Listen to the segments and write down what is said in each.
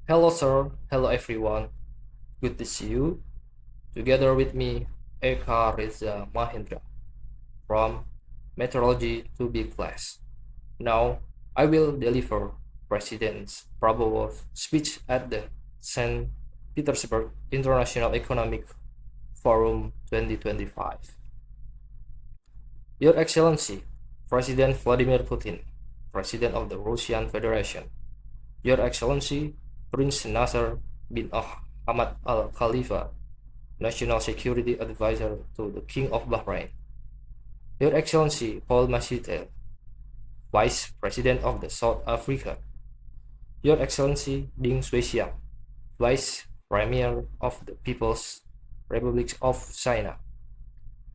Hello, sir. Hello, everyone. Good to see you. Together with me, Eka Reza Mahendra from Meteorology to Be class. Now, I will deliver President Prabowo's speech at the St. Petersburg International Economic Forum 2025. Your Excellency, President Vladimir Putin, President of the Russian Federation, Your Excellency, Prince Nasser bin Ahmad Al Khalifa, National Security Advisor to the King of Bahrain, Your Excellency Paul Mashitel, Vice President of the South Africa, Your Excellency Ding Xuexiang, Vice Premier of the People's Republic of China,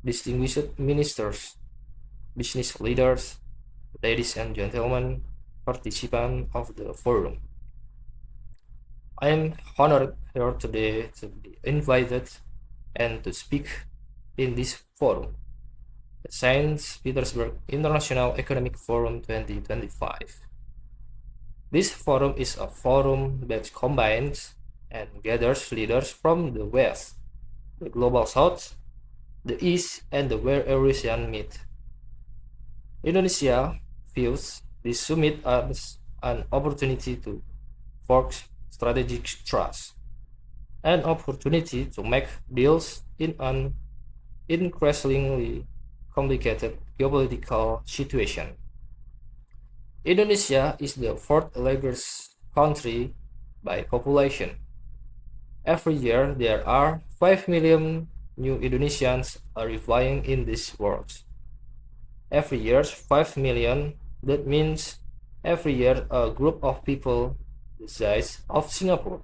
distinguished ministers, business leaders, ladies and gentlemen, participants of the forum. I am honored here today to be invited and to speak in this forum, the St. Petersburg International Economic Forum 2025. This forum is a forum that combines and gathers leaders from the West, the Global South, the East, and the where Eurasian meet. Indonesia views this summit as an opportunity to forge strategic trust, an opportunity to make deals in an increasingly complicated geopolitical situation. Indonesia is the fourth largest country by population. Every year, there are 5 million new Indonesians arriving in this world. Every year, 5 million, that means every year a group of people the size of Singapore.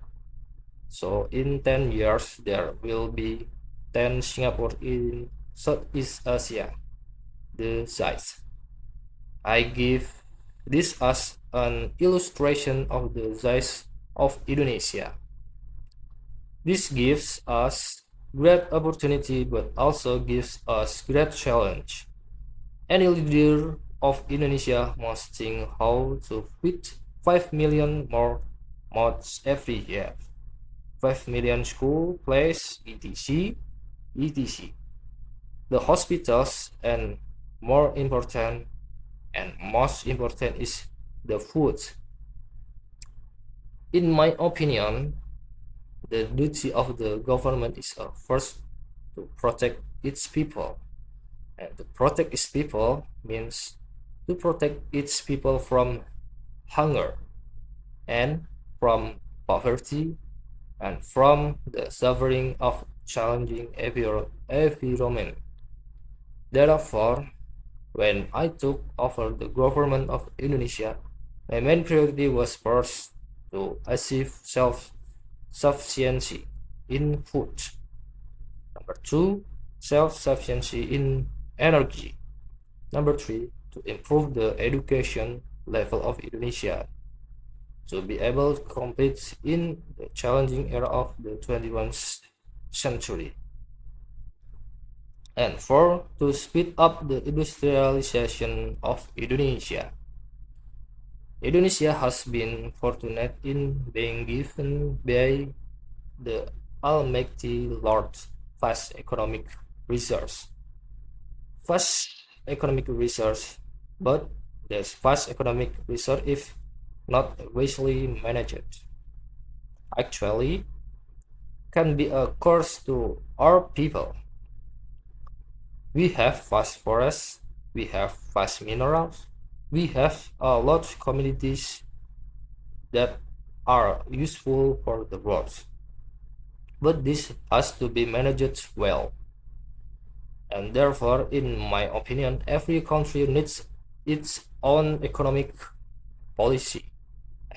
So in 10 years, there will be 10 Singapore in Southeast Asia, the size. I give this as an illustration of the size of Indonesia. This gives us great opportunity but also gives us great challenge. Any leader of Indonesia must think how to feed 5 million more mouths every year. 5 million school, places, etc. etc. The hospitals and more important and most important is the food. In my opinion, the duty of the government is first to protect its people. And to protect its people means to protect its people from hunger and from poverty and from the suffering of challenging environment. Therefore, when I took over the government of Indonesia, my main priority was first to achieve self-sufficiency in food. Number 2, self-sufficiency in energy. Number 3, to improve the education level of Indonesia to be able to compete in the challenging era of the 21st century. And 4, to speed up the industrialization of Indonesia. Indonesia has been fortunate in being given by the Almighty Lord vast economic resource. Vast economic resource, but this vast economic resource if not wisely managed, actually can be a curse to our people. We have vast forests, we have vast minerals, we have a lot of communities that are useful for the world. But this has to be managed well. And therefore, in my opinion, every country needs its own economic policy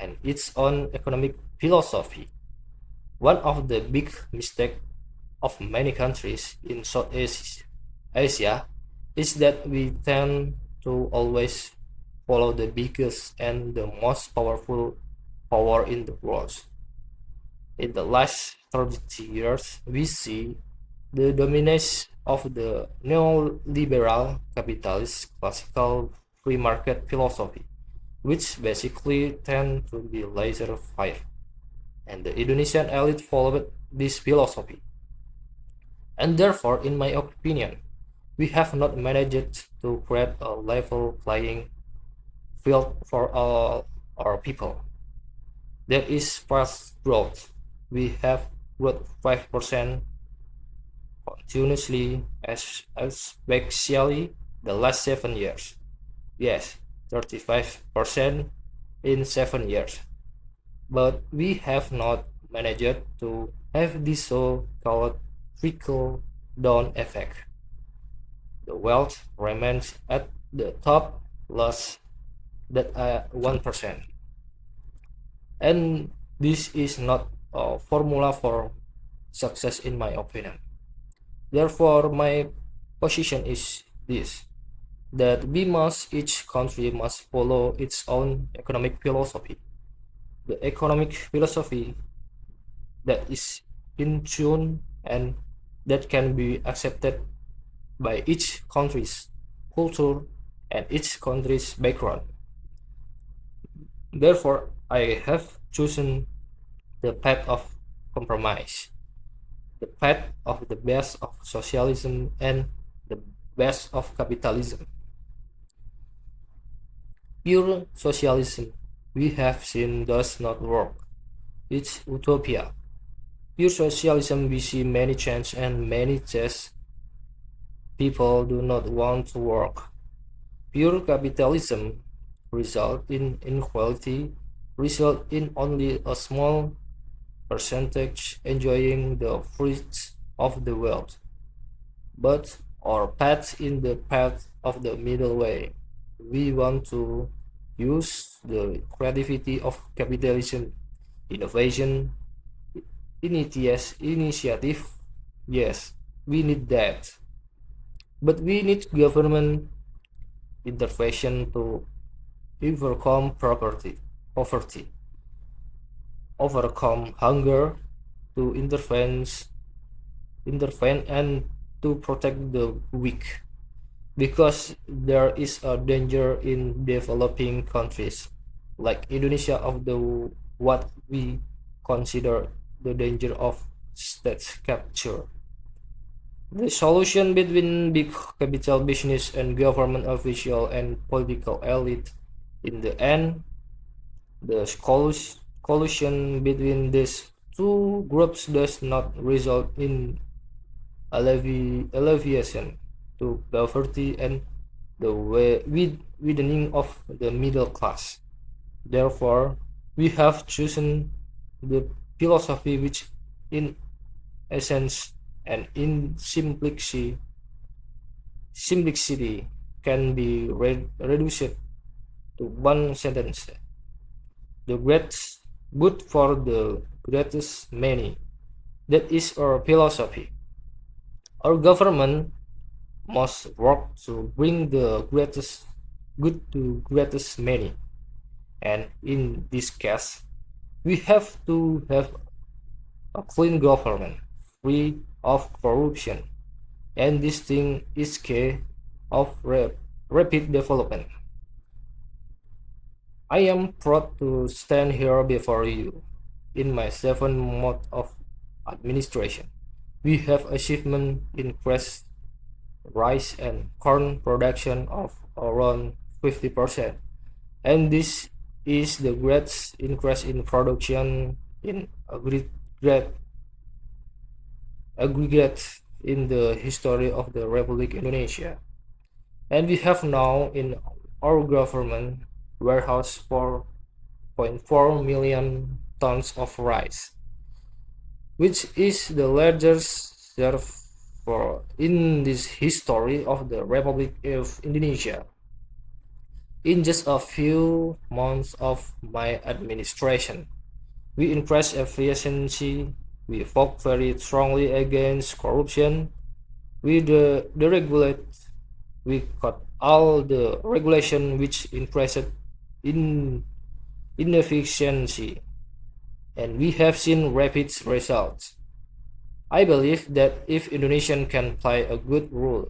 and its own economic philosophy. One of the big mistakes of many countries in Southeast Asia is that we tend to always follow the biggest and the most powerful power in the world. In the last 30 years, we see the dominance of the neoliberal capitalist classical free market philosophy, which basically tend to be laissez-faire. and the Indonesian elite followed this philosophy. And therefore, in my opinion, we have not managed to create a level playing field for all our people. There is fast growth. We have growth 5% continuously, especially the last 7 years. Yes, 35% in 7 years. But we have not managed to have this so-called trickle down effect. The wealth remains at the top, less than 1%. And this is not a formula for success, in my opinion. Therefore, my position is this, that each country must follow its own economic philosophy. The economic philosophy that is in tune and that can be accepted by each country's culture and each country's background. Therefore, I have chosen the path of compromise, the path of the best of socialism and the best of capitalism. Pure socialism, we have seen, does not work. It's utopia. Pure socialism, we see many changes and many tests. People do not want to work. Pure capitalism result in inequality, result in only a small percentage enjoying the fruits of the wealth. But our path in the path of the middle way. We want to use the creativity of capitalism, innovation, initiative. Yes, we need that. But we need government intervention to overcome poverty, overcome hunger, to intervene and to protect the weak, because there is a danger in developing countries like Indonesia of the what we consider the danger of state capture. The solution between big capital business and government official and political elite, in the end, the collusion between these two groups does not result in alleviation to poverty and the widening of the middle class. Therefore, we have chosen the philosophy which, in essence and in simplicity can be reduced to one sentence: the great good for the greatest many. That is our philosophy. Our government must work to bring the greatest good to greatest many, and in this case, we have to have a clean government, free of corruption, and this thing is key of rapid development. I am proud to stand here before you in my 7 months of administration. We have achievement in rice and corn production of around 50%, and this is the greatest increase in production in aggregate in the history of the Republic Indonesia. And we have now in our government warehouse 4.4 million tons of rice, which is the largest reserve for in this history of the Republic of Indonesia. In just a few months of my administration, we increased efficiency, we fought very strongly against corruption, we deregulate, we cut all the regulation which increased in inefficiency, and we have seen rapid results. I believe that if Indonesian can play a good role,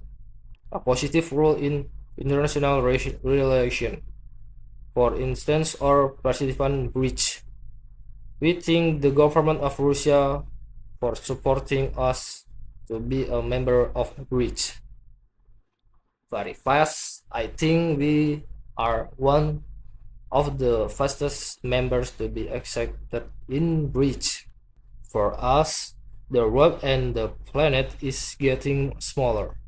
a positive role in international relation, for instance, our participant bridge, We thank the government of Russia for supporting us to be a member of BRICS very fast. I think we are one of the fastest members to be accepted in BRICS. For us, the world and the planet is getting smaller.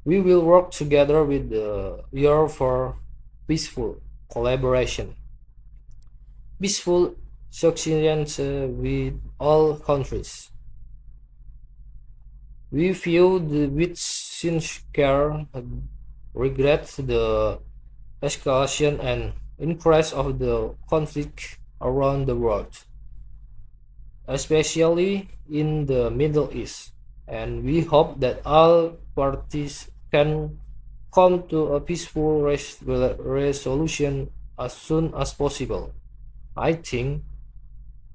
We will work together with the year for peaceful collaboration, peaceful successions with all countries. We feel with sincere regret the escalation and increase of the conflict around the world, especially in the Middle East, and we hope that all parties can come to a peaceful resolution as soon as possible. I think,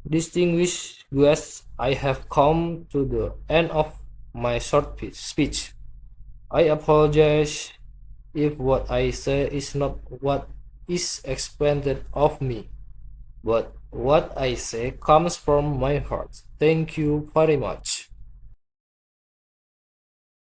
distinguished guests, I have come to the end of my short speech. I apologize if what I say is not what is expected of me, but what I say comes from my heart. Thank you very much.